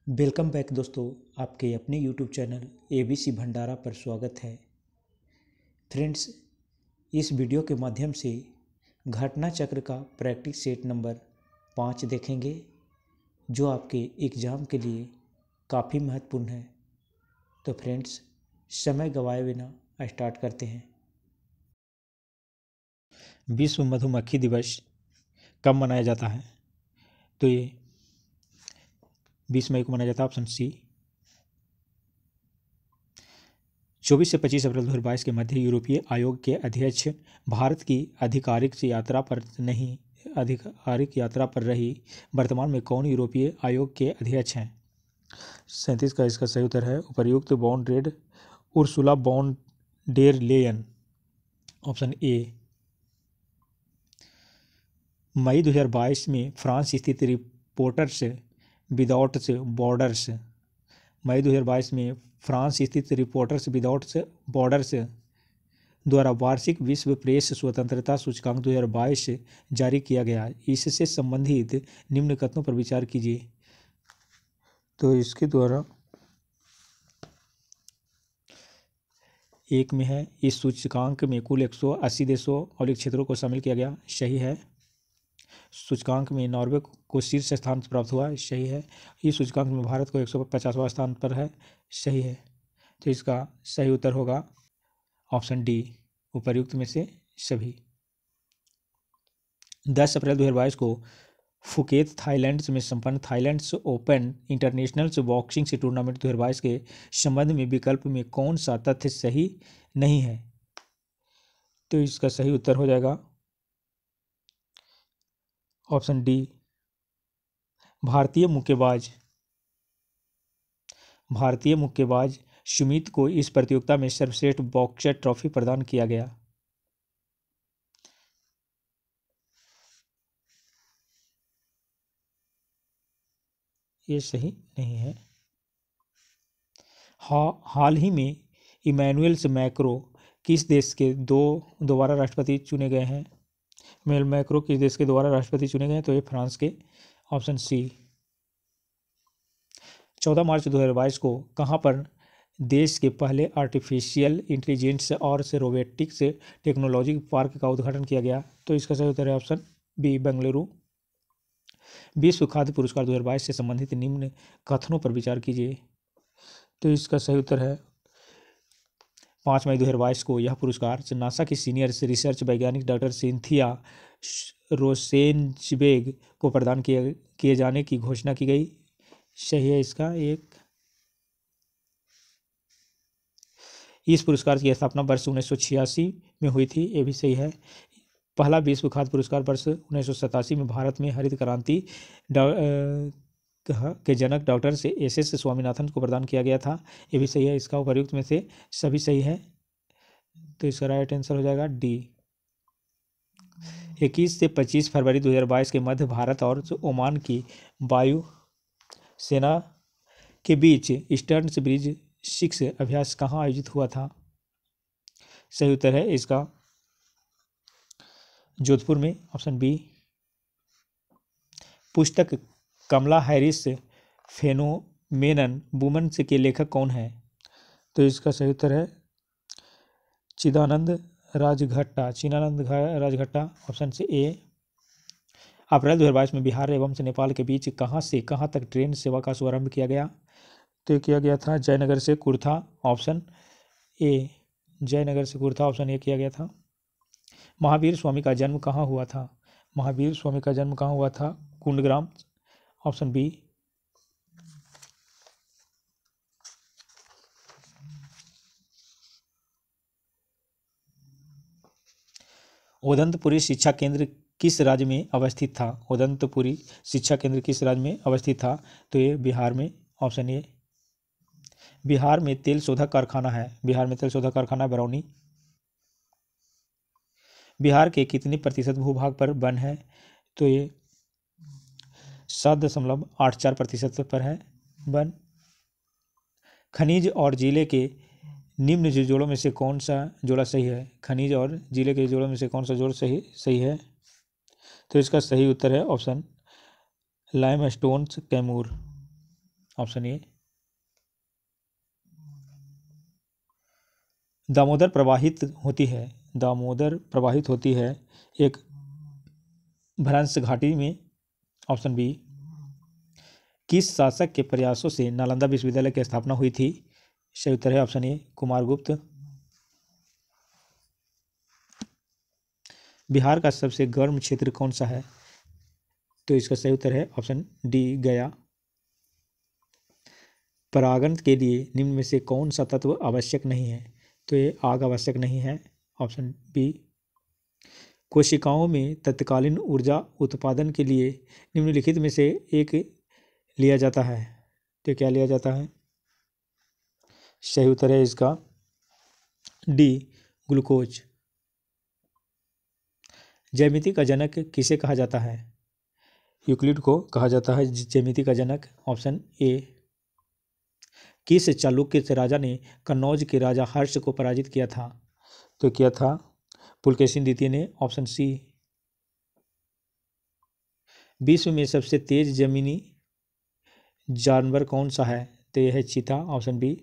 Welcome back दोस्तों। आपके अपने यूट्यूब चैनल ABC भंडारा पर स्वागत है। फ्रेंड्स, इस वीडियो के माध्यम से घटना चक्र का प्रैक्टिस सेट नंबर 5 देखेंगे, जो आपके एग्ज़ाम के लिए काफ़ी महत्वपूर्ण है। तो फ्रेंड्स, समय गंवाए बिना स्टार्ट करते हैं। विश्व मधुमक्खी दिवस कब मनाया जाता है? तो ये 20 मई को मनाया जाता है। Option C. 24 से 25 अप्रैल 2022 के मध्य यूरोपीय आयोग के अध्यक्ष भारत की आधिकारिक यात्रा पर रही वर्तमान में कौन यूरोपीय आयोग के अध्यक्ष हैं? 37 का इसका सही उत्तर है उपर्युक्त von der Ursula von der Leyen. Option A. मई 2022 में फ्रांस स्थित रिपोर्टर्स विदाउट बॉर्डर्स मई 2022 में फ्रांस स्थित रिपोर्टर्स विदाउट बॉर्डर्स द्वारा वार्षिक विश्व प्रेस स्वतंत्रता सूचकांक 2022 जारी किया गया। इससे संबंधित निम्न कथनों पर विचार कीजिए। तो इसके द्वारा एक में है, इस सूचकांक में कुल 180 देशों और क्षेत्रों को शामिल किया गया। सही है। सूचकांक में नॉर्वे को शीर्ष स्थान प्राप्त हुआ। सही है। इस सूचकांक में भारत को 150वां स्थान पर है। सही है। तो इसका सही उत्तर होगा ऑप्शन डी, उपर्युक्त में से सभी। 10 अप्रैल 2022 को फुकेत थाईलैंड में संपन्न Thailand open international boxing tournament 2022 के संबंध में विकल्प में कौन सा तथ्य सही नहीं है? तो इसका सही उत्तर हो जाएगा ऑप्शन डी, भारतीय मुक्केबाज सुमित को इस प्रतियोगिता में सर्वश्रेष्ठ बॉक्सर ट्रॉफी प्रदान किया गया। ये सही नहीं है। हाल ही में इमैनुएल मैक्रो किस देश के दोबारा राष्ट्रपति चुने गए हैं? इमैनुएल मैक्रो किस देश के दोबारा राष्ट्रपति चुने गए हैं? तो ये फ्रांस के। Option C. 14 मार्च 2022 को कहाँ पर देश के पहले आर्टिफिशियल इंटेलिजेंस और रोबोटिक्स टेक्नोलॉजी पार्क का उद्घाटन किया गया? तो इसका सही उत्तर है ऑप्शन बी, बेंगलुरु। विश्व खाद्य पुरस्कार 2022 से संबंधित निम्न कथनों पर विचार कीजिए। तो इसका सही उत्तर है 5 मई 2022 को यह पुरस्कार नासा की सीनियर रिसर्च वैज्ञानिक डॉक्टर सिंथिया रोसेनबेग को प्रदान किए जाने की घोषणा की गई। सही है इसका एक। इस पुरस्कार की स्थापना वर्ष 1986 में हुई थी। ये भी सही है। पहला विश्व खाद्य पुरस्कार वर्ष 1987 में भारत में हरित क्रांति के जनक डॉक्टर SS स्वामीनाथन को प्रदान किया गया था। ये भी सही है। इसका उपर्युक्त में से सभी सही है। तो इसका राइट आंसर हो जाएगा डी। 21 से 25 फरवरी 2022 के मध्य भारत और ओमान की वायु सेना के बीच ईस्टर्न ब्रिज 6 अभ्यास कहाँ आयोजित हुआ था? सही उत्तर है इसका जोधपुर में। Option B. पुस्तक कमला हैरिस फेनोमेनन वुमन के लेखक कौन है? तो इसका सही उत्तर है चिदानंद राजघट्टा। ऑप्शन से ए। अप्रैल 2022 में बिहार एवं नेपाल के बीच कहाँ से कहाँ तक ट्रेन सेवा का शुभारंभ किया गया? तो किया गया था जयनगर से कुर्था। ऑप्शन ए, जयनगर से कुर्था ऑप्शन ए किया गया था। महावीर स्वामी का जन्म कहाँ हुआ था? महावीर स्वामी का जन्म कहाँ हुआ था? कुंडग्राम। Option B. उदंतपुरी शिक्षा केंद्र किस राज्य में अवस्थित था? उदंतपुरी शिक्षा केंद्र किस राज्य में अवस्थित था? तो ये बिहार में। Option A. बिहार में तेल शोधक कारखाना है बरौनी। बिहार के कितने प्रतिशत भूभाग पर वन है? तो ये 7.84% पर है वन। खनिज और जिले के निम्न जोड़ों में से कौन सा जोड़ा सही है? खनिज और जिले के जोड़ों में से कौन सा जोड़ सही है? तो इसका सही उत्तर है option limestone Kaimur. Option A. Damodar प्रवाहित होती है एक भ्रंश घाटी में। Option B. किस शासक के प्रयासों से नालंदा विश्वविद्यालय की स्थापना हुई थी? सही उत्तर है ऑप्शन ए, कुमारगुप्त। बिहार का सबसे गर्म क्षेत्र कौन सा है? तो इसका सही उत्तर है ऑप्शन डी, गया। परागण के लिए निम्न में से कौन सा तत्व आवश्यक नहीं है? तो ये आग आवश्यक नहीं है, ऑप्शन बी। कोशिकाओं में तत्कालीन ऊर्जा उत्पादन के लिए निम्नलिखित में से एक लिया जाता है, तो क्या लिया जाता है? सही उत्तर है इसका डी, ग्लूकोज। ज्यामिति का जनक किसे कहा जाता है? यूक्लिड को कहा जाता है ज्यामिति का जनक, ऑप्शन ए। किस चालुक्य राजा ने कन्नौज के राजा हर्ष को पराजित किया था? तो किया था पुलकेशिन द्वितीय ने, ऑप्शन सी। विश्व में सबसे तेज जमीनी जानवर कौन सा है? तो यह है चीता, ऑप्शन बी।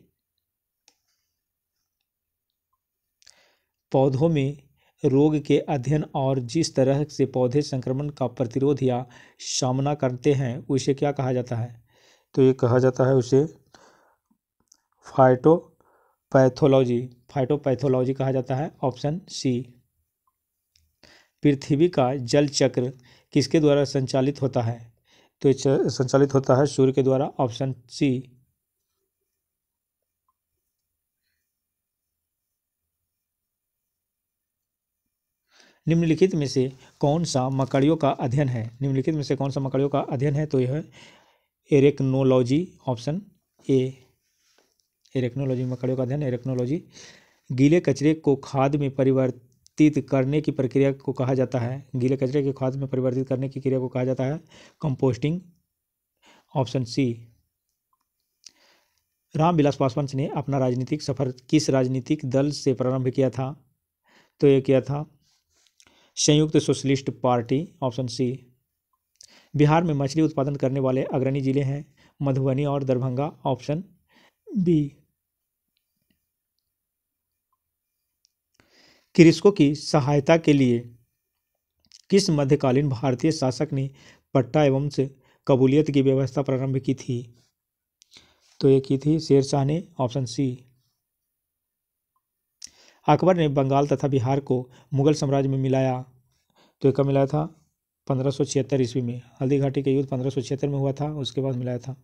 पौधों में रोग के अध्ययन और जिस तरह से पौधे संक्रमण का प्रतिरोध या सामना करते हैं उसे क्या कहा जाता है? तो ये कहा जाता है उसे फाइटोपैथोलॉजी कहा जाता है, ऑप्शन सी। पृथ्वी का जल चक्र किसके द्वारा संचालित होता है? तो संचालित होता है सूर्य के द्वारा, ऑप्शन सी। निम्नलिखित में से कौन सा मकड़ियों का अध्ययन है? निम्नलिखित में से कौन सा मकड़ियों का अध्ययन है? तो यह एरेक्नोलॉजी, ऑप्शन ए। एरेक्नोलॉजी, मकड़ियों का अध्ययन, एरेक्नोलॉजी। गीले कचरे को खाद में परिवर्तित करने की प्रक्रिया को कहा जाता है? गीले कचरे को खाद में परिवर्तित करने की क्रिया को कहा जाता है composting, option C. Ram Vilas Paswan ने अपना राजनीतिक सफर किस राजनीतिक दल से प्रारंभ किया था? तो ये किया था Samyukta Socialist Party, option C. Bihar में मछली उत्पादन करने वाले अग्रणी जिले हैं मधुबनी और दरभंगा, ऑप्शन बी। कृषकों की सहायता के लिए किस मध्यकालीन भारतीय शासक ने पट्टा एवं कबूलियत की व्यवस्था प्रारंभ की थी? तो ये की थी शेरशाह ने, ऑप्शन सी। अकबर ने बंगाल तथा बिहार को मुगल साम्राज्य में मिलाया, तो ये कब मिलाया था? 1576 ईस्वी में। हल्दी घाटी का युद्ध 1576 में हुआ था, उसके बाद मिलाया था।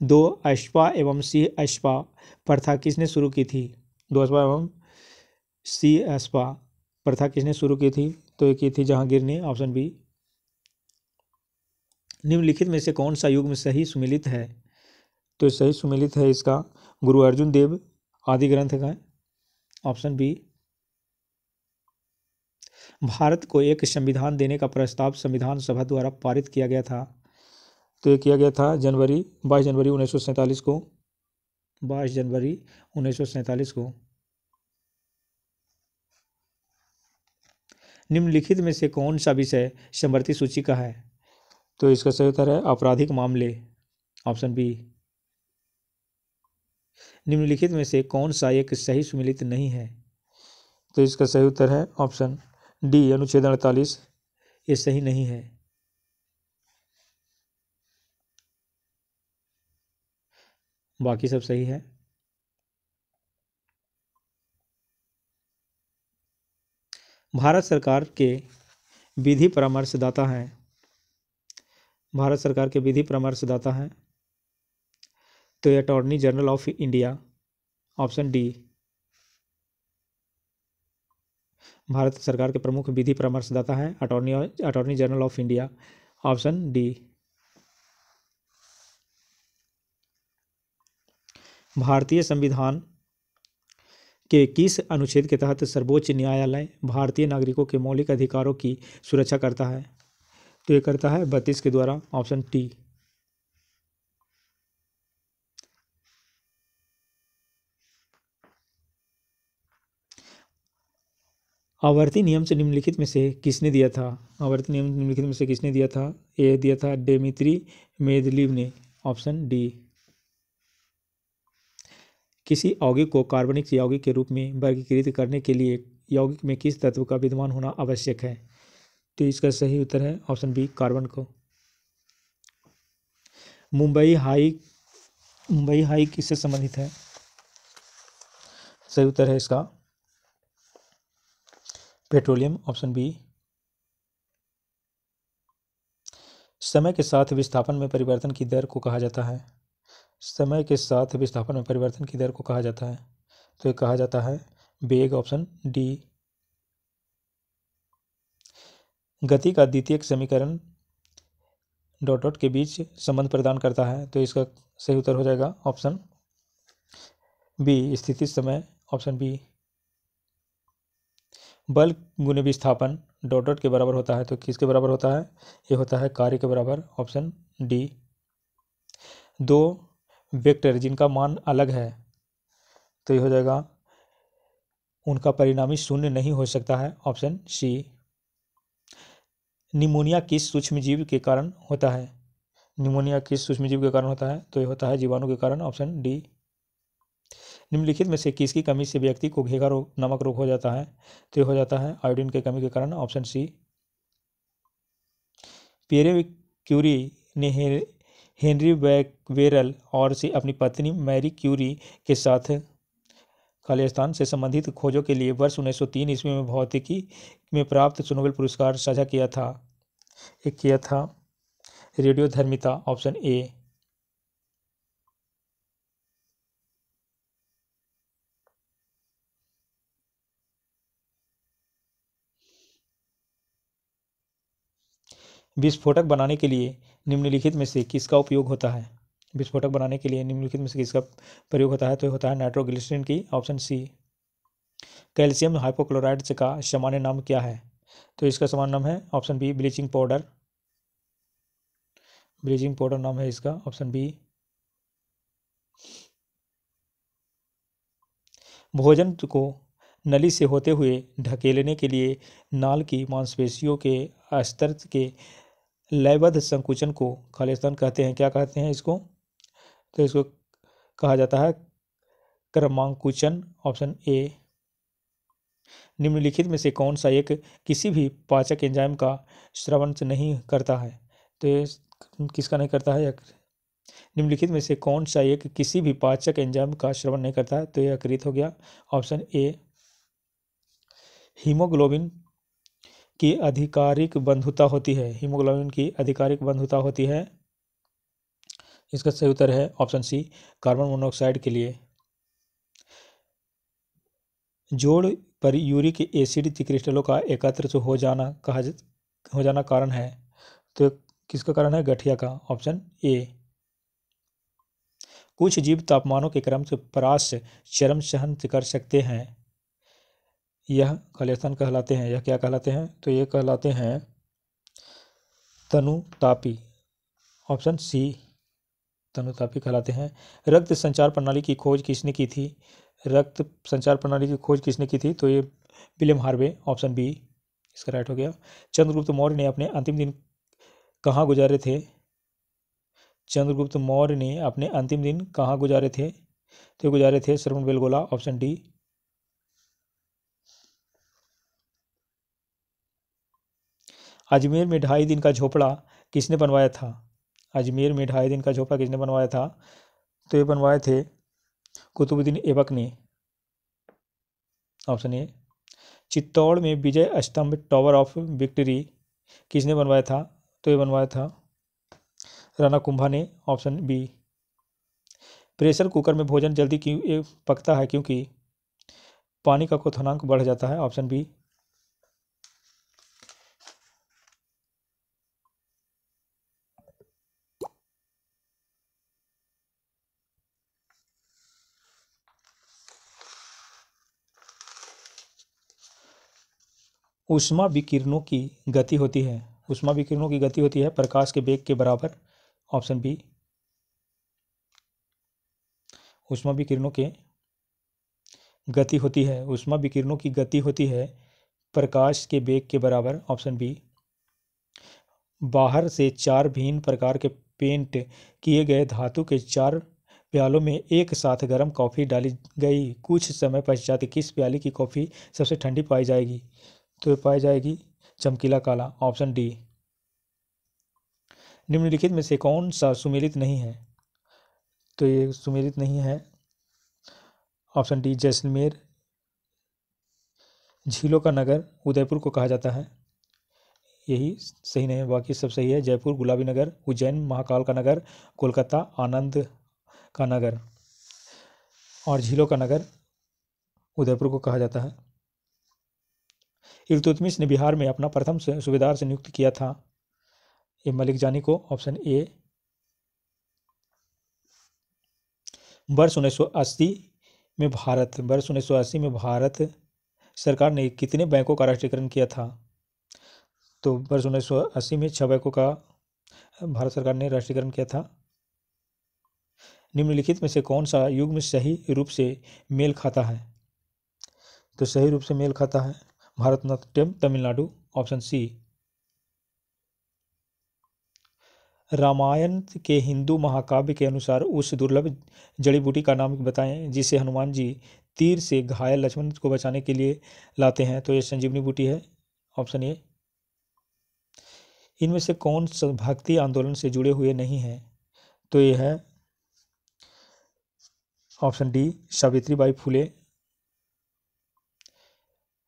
दो अश्पा एवं सी अश्पा प्रथा किसने शुरू की थी? दो अश्पा एवं सी अश्पा प्रथा किसने शुरू की थी? तो ये की थी जहांगीर ने, ऑप्शन बी। निम्नलिखित में से कौन सा युग्म सही सुमेलित है? तो सही सुमेलित है इसका गुरु अर्जुन देव आदि ग्रंथ का, ऑप्शन बी। भारत को एक संविधान देने का प्रस्ताव संविधान सभा द्वारा पारित किया गया था, तो ये किया गया था 22 जनवरी 1947 को, 22 जनवरी 1947 को। निम्नलिखित में से कौन सा विषय समवर्ती सूची का है? तो इसका सही उत्तर है आपराधिक मामले, ऑप्शन बी। निम्नलिखित में से कौन सा एक सही सुमेलित नहीं है? तो इसका सही उत्तर है ऑप्शन डी, अनुच्छेद 48, ये सही नहीं है। बाकी सब सही है। भारत सरकार के विधि परामर्शदाता हैं, भारत सरकार के विधि परामर्शदाता हैं, तो ये attorney general of India, option D. Bharat सरकार के प्रमुख विधि परामर्शदाता हैं attorney general of India, option D. भारतीय संविधान के किस अनुच्छेद के तहत सर्वोच्च न्यायालय भारतीय नागरिकों के मौलिक अधिकारों की सुरक्षा करता है? तो ये करता है 32 के द्वारा, ऑप्शन टी। आवर्ती नियम से निम्नलिखित में से किसने दिया था? आवर्ती नियम निम्नलिखित में से किसने दिया था? ये दिया था डेमित्री मेंदेलीव ने, ऑप्शन डी। किसी यौगिक को कार्बनिक यौगिक के रूप में वर्गीकृत करने के लिए यौगिक में किस तत्व का विद्यमान होना आवश्यक है? तो इसका सही उत्तर है ऑप्शन बी, कार्बन को। मुंबई हाई किससे संबंधित है? सही उत्तर है इसका पेट्रोलियम, ऑप्शन बी। समय के साथ विस्थापन में परिवर्तन की दर को कहा जाता है? समय के साथ विस्थापन में परिवर्तन की दर को कहा जाता है, तो ये कहा जाता है वेग, ऑप्शन डी। गति का द्वितीयक समीकरण डॉट डॉट के बीच संबंध प्रदान करता है, तो इसका सही उत्तर हो जाएगा ऑप्शन बी, स्थिति समय, ऑप्शन बी। बल गुने विस्थापन डॉट डॉट के बराबर होता है, तो किसके बराबर होता है? ये होता है कार्य के बराबर, ऑप्शन डी। दो वेक्टर जिनका मान अलग है, तो ये हो जाएगा उनका परिणामी शून्य नहीं हो सकता है, ऑप्शन सी। निमोनिया किस सूक्ष्मजीव के कारण होता है? निमोनिया किस सूक्ष्मजीव के कारण होता है? तो ये होता है जीवाणु के कारण, ऑप्शन डी। निम्नलिखित में से किसकी कमी से व्यक्ति को घेंघा रोग नामक रोग हो जाता है? तो ये हो जाता है आयोडीन की कमी के कारण, ऑप्शन सी। पियरे क्यूरी ने हेनरी बैक्वेरेल और से अपनी पत्नी मैरी क्यूरी के साथ खालिस्तान से संबंधित खोजों के लिए वर्ष 1903 ईस्वी में भौतिकी में प्राप्त नोबेल पुरस्कार साझा किया था। एक किया था रेडियोधर्मिता, ऑप्शन ए। विस्फोटक बनाने के लिए निम्नलिखित में से किसका उपयोग होता है? विस्फोटक बनाने के लिए निम्नलिखित में से किसका प्रयोग होता है? तो होता है नाइट्रोग्लिसरीन की, ऑप्शन सी। कैल्शियम हाइपोक्लोराइड का सामान्य नाम क्या है? तो इसका सामान्य नाम है option B, bleaching powder. Bleaching powder नाम है इसका, ऑप्शन बी। भोजन को नली से होते हुए ढकेलने के लिए नाल की मांसपेशियों के स्तर के लयबद्ध संकुचन को खालिस्तान कहते हैं। क्या कहते हैं इसको? तो इसको कहा जाता है क्रमांकुचन, ऑप्शन ए। निम्नलिखित में से कौन सा एक किसी भी पाचक एंजाइम का श्रवण नहीं करता है? तो ये किसका नहीं करता है? निम्नलिखित में से कौन सा एक किसी भी पाचक एंजाइम का श्रवण नहीं करता है? तो यह यकृत हो गया, ऑप्शन ए। हीमोग्लोबिन की आधिकारिक बंधुता होती है? हीमोग्लोबिन की आधिकारिक बंधुता होती है, इसका सही उत्तर है ऑप्शन सी, कार्बन मोनोऑक्साइड के लिए। जोड़ पर यूरिक एसिड क्रिस्टलों का एकत्र हो जाना कारण है, तो किसका कारण है? गठिया का, ऑप्शन ए। कुछ जीव तापमानों के क्रम से परास चरम सहन कर सकते हैं, यह खालिस्तान कहलाते हैं। यह क्या कहलाते हैं? तो ये कहलाते हैं तनुतापी, ऑप्शन सी, तनुतापी कहलाते हैं। रक्त संचार प्रणाली की खोज किसने की थी? रक्त संचार प्रणाली की खोज किसने की थी? तो ये विलियम हार्वे, ऑप्शन बी, इसका राइट हो गया। चंद्रगुप्त मौर्य ने अपने अंतिम दिन कहाँ गुजारे थे? चंद्रगुप्त मौर्य ने अपने अंतिम दिन कहाँ गुजारे थे? तो गुजारे थे श्रवणबेलगोला, ऑप्शन डी। अजमेर में 2.5 दिन का झोपड़ा किसने बनवाया था? अजमेर में 2.5 दिन का झोपड़ा किसने बनवाया था? तो ये बनवाए थे कुतुबुद्दीन ऐबक ने, ऑप्शन ए। चित्तौड़ में विजय स्तंभ टावर ऑफ विक्ट्री किसने बनवाया था? तो ये बनवाया था राणा कुंभा ने, ऑप्शन बी। प्रेशर कुकर में भोजन जल्दी क्यों पकता है? क्योंकि पानी का क्वथनांक बढ़ जाता है, ऑप्शन बी। ऊष्मा विकिरणों की गति होती है, ऊष्मा विकिरणों की गति होती है प्रकाश के वेग के बराबर, ऑप्शन बी। ऊष्मा विकिरणों के गति होती है, ऊष्मा विकिरणों की गति होती है प्रकाश के वेग के बराबर, ऑप्शन बी। बाहर से 4 भिन्न प्रकार के पेंट किए गए धातु के 4 प्यालों में एक साथ गर्म कॉफ़ी डाली गई। कुछ समय पश्चात किस प्याली की कॉफ़ी सबसे ठंडी पाई जाएगी? तो ये पाई जाएगी चमकीला काला, ऑप्शन डी। निम्नलिखित में से कौन सा सुमेलित नहीं है? तो ये सुमेलित नहीं है, ऑप्शन डी जैसलमेर। झीलों का नगर उदयपुर को कहा जाता है, यही सही नहीं है, बाकी सब सही है। जयपुर गुलाबी नगर, उज्जैन महाकाल का नगर, कोलकाता आनंद का नगर, और झीलों का नगर उदयपुर को कहा जाता है। इल्तुतमिश ने बिहार में अपना प्रथम सूबेदार से नियुक्त किया था, ये मलिक जानी को, ऑप्शन ए। वर्ष 1980 में भारत सरकार ने कितने बैंकों का राष्ट्रीयकरण किया था? तो वर्ष 1980 में 6 बैंकों का भारत सरकार ने राष्ट्रीयकरण किया था। निम्नलिखित में से कौन सा युग्म सही रूप से मेल खाता है? तो सही रूप से मेल खाता है भारतनाट्यम तमिलनाडु, ऑप्शन सी। रामायण के हिंदू महाकाव्य के अनुसार उस दुर्लभ जड़ी बूटी का नाम बताएं जिसे हनुमान जी तीर से घायल लक्ष्मण को बचाने के लिए लाते हैं। तो ये संजीवनी बूटी है, ऑप्शन ए। इनमें से कौन सा भक्ति आंदोलन से जुड़े हुए नहीं है? तो ये है ऑप्शन डी सावित्रीबाई फुले।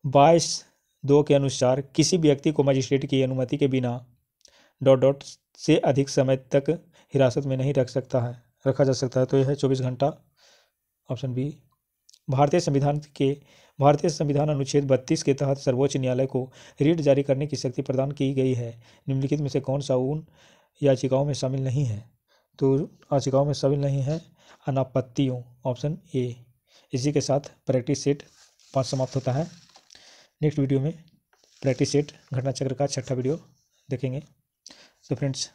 22(2) के अनुसार किसी व्यक्ति को मजिस्ट्रेट की अनुमति के बिना ... से अधिक समय तक हिरासत में नहीं रखा जा सकता है। तो यह है 24 घंटा, ऑप्शन बी। भारतीय संविधान अनुच्छेद 32 के तहत सर्वोच्च न्यायालय को रिट जारी करने की शक्ति प्रदान की गई है। निम्नलिखित में से कौन सा उन याचिकाओं में शामिल नहीं है? तो याचिकाओं में शामिल नहीं है अनापत्तियों, ऑप्शन ए। इसी के साथ प्रैक्टिस सेट 5 समाप्त होता है। नेक्स्ट वीडियो में प्रैक्टिस सेट घटना चक्र का 6ठा वीडियो देखेंगे। तो फ्रेंड्स,